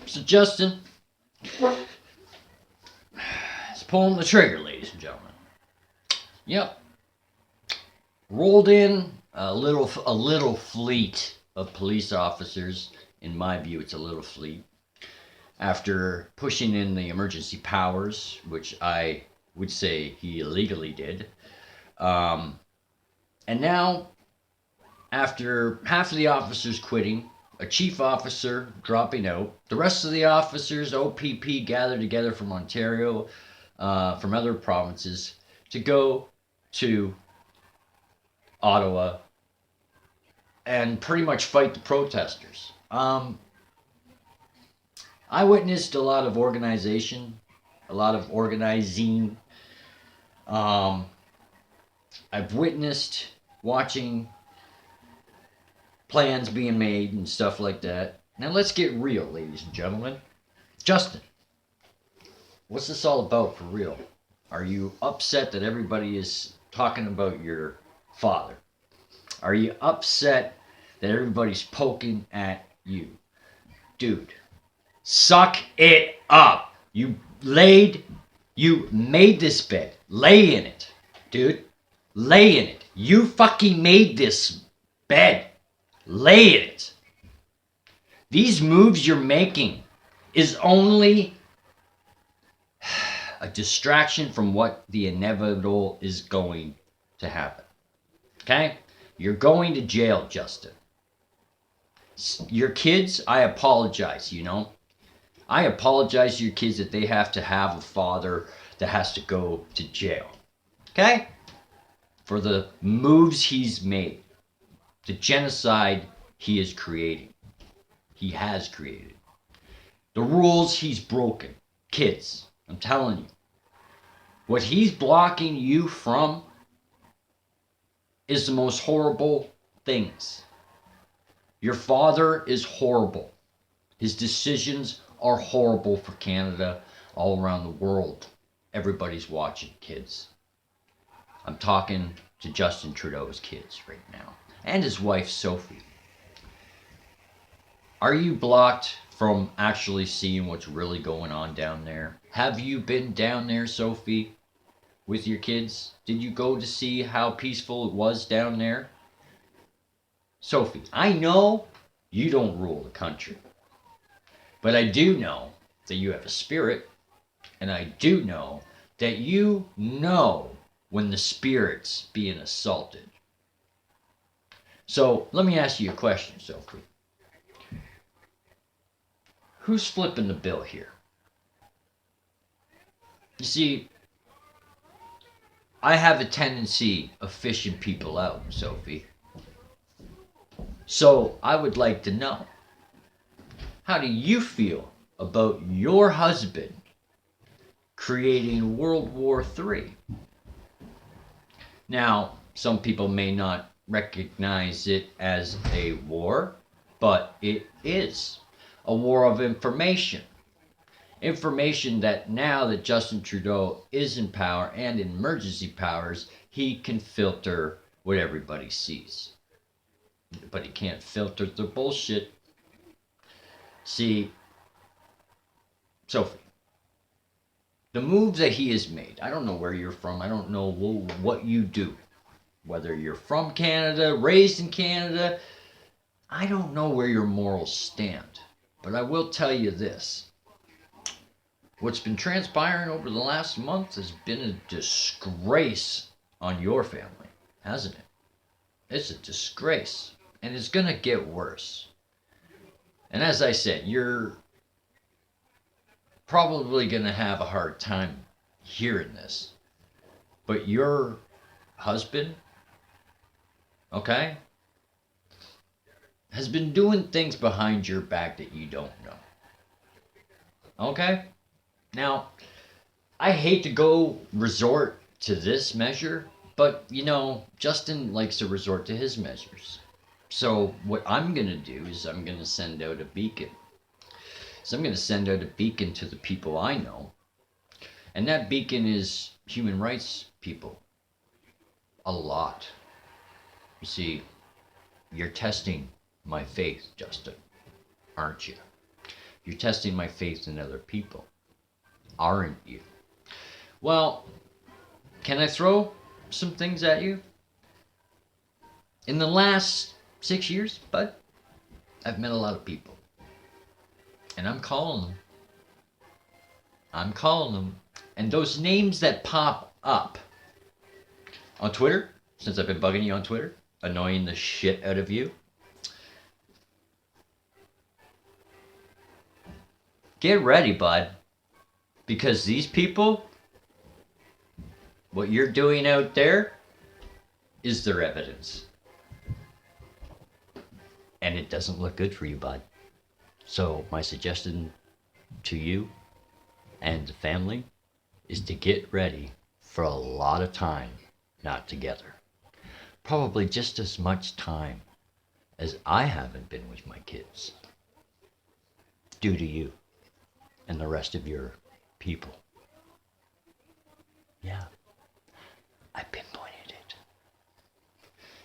So Justin is pulling the trigger, ladies and gentlemen. Yep, rolled in a little fleet of police officers. In my view, it's a little fleet. After pushing in the emergency powers, which I would say he illegally did, um, and now after half of the officers quitting, a chief officer dropping out, the rest of the officers, OPP, gathered together from Ontario, from other provinces, to go to Ottawa and pretty much fight the protesters. I witnessed a lot of organization, a lot of organizing. Um, I've witnessed watching plans being made and stuff like that. Now let's get real, ladies and gentlemen. Justin, what's this all about for real? Are you upset that everybody is talking about your father? Are you upset that everybody's poking at you? Dude, suck it up. You made this bed. Lay in it, dude. Lay in it. You fucking made this bed. Lay in it. These moves you're making is only a distraction from what the inevitable is going to happen. Okay? You're going to jail, Justin. Your kids, I apologize, I apologize to your kids that they have to have a father that has to go to jail. Okay? For the moves he's made, the genocide he is creating. He has created. The rules he's broken. Kids, I'm telling you. What he's blocking you from is the most horrible things. Your father is horrible. His decisions are horrible for Canada, all around the world. Everybody's watching, kids. I'm talking to Justin Trudeau's kids right now, and his wife, Sophie. Are you blocked from actually seeing what's really going on down there? Have you been down there, Sophie, with your kids? Did you go to see how peaceful it was down there? Sophie, I know you don't rule the country, but I do know that you have a spirit, and I do know that you know when the spirit's being assaulted. So let me ask you a question, Sophie. Who's flipping the bill here? You see, I have a tendency of fishing people out, Sophie. So I would like to know, how do you feel about your husband creating World War III? Now, some people may not recognize it as a war, but it is a war of information. Information that now that Justin Trudeau is in power and in emergency powers, he can filter what everybody sees. But he can't filter the bullshit. See, Sophie, the moves that he has made, I don't know where you're from, I don't know what you do. Whether you're from Canada, raised in Canada, I don't know where your morals stand. But I will tell you this. What's been transpiring over the last month has been a disgrace on your family, hasn't it? It's a disgrace. And it's going to get worse. And as I said, you're probably going to have a hard time hearing this. But your husband, okay, has been doing things behind your back that you don't know. Okay? Now, I hate to go resort to this measure, but Justin likes to resort to his measures. So what I'm going to do is I'm going to send out a beacon. So I'm going to send out a beacon to the people I know. And that beacon is human rights people. A lot. You see, you're testing my faith, Justin, aren't you? You're testing my faith in other people, aren't you? Well, can I throw some things at you? In the last 6 years, bud, I've met a lot of people. And I'm calling them. And those names that pop up on Twitter, since I've been bugging you on Twitter, annoying the shit out of you, get ready, bud. Because these people, what you're doing out there is their evidence. And it doesn't look good for you, bud. So my suggestion to you and the family is to get ready for a lot of time not together. Probably just as much time as I haven't been with my kids. Due to you and the rest of your people. Yeah, I pinpointed it.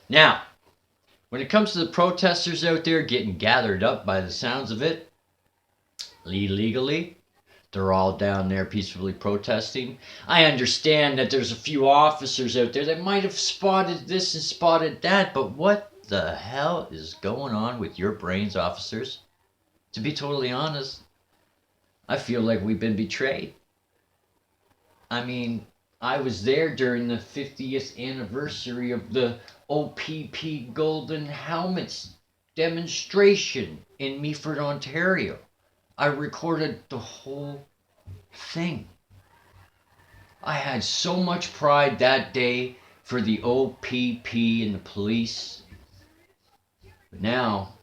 Now, when it comes to the protesters out there getting gathered up by the sounds of it, illegally, they're all down there peacefully protesting. I understand that there's a few officers out there that might have spotted this and spotted that, but what the hell is going on with your brains, officers? To be totally honest, I feel like we've been betrayed. I mean, I was there during the 50th anniversary of the OPP Golden Helmets demonstration in Meaford, Ontario. I recorded the whole thing. I had so much pride that day for the OPP and the police. But now,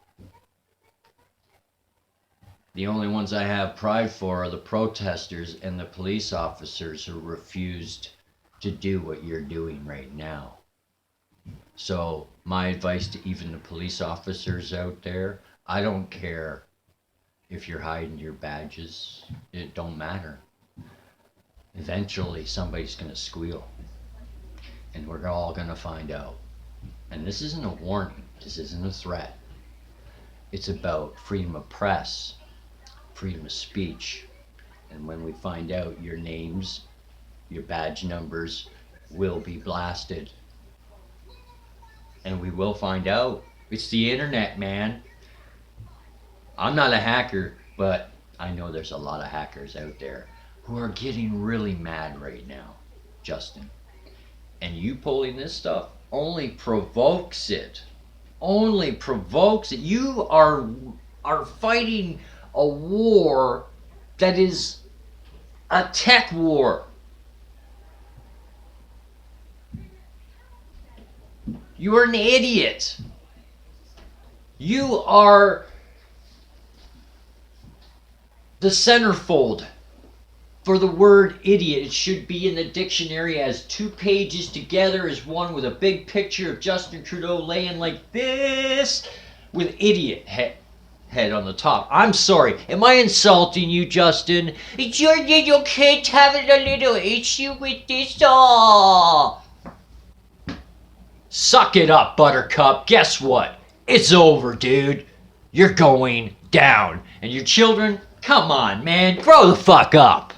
the only ones I have pride for are the protesters and the police officers who refused to do what you're doing right now. So my advice to even the police officers out there, I don't care if you're hiding your badges. It don't matter. Eventually somebody's going to squeal. And we're all going to find out. And this isn't a warning. This isn't a threat. It's about freedom of press, freedom of speech. And when we find out, your names, your badge numbers will be blasted. And we will find out. It's the internet, man. I'm not a hacker, but I know there's a lot of hackers out there who are getting really mad right now, Justin. And you pulling this stuff only provokes it. Only provokes it. You are fighting a war that is a tech war. You are an idiot. You are the centerfold for the word idiot. It should be in the dictionary as 2 pages together as one with a big picture of Justin Trudeau laying like this with idiot head on the top. I'm sorry. Am I insulting you, Justin? It's your little kid having a little issue with this. Aww. Suck it up, Buttercup. Guess what? It's over, dude. You're going down. And your children, come on, man. Grow the fuck up.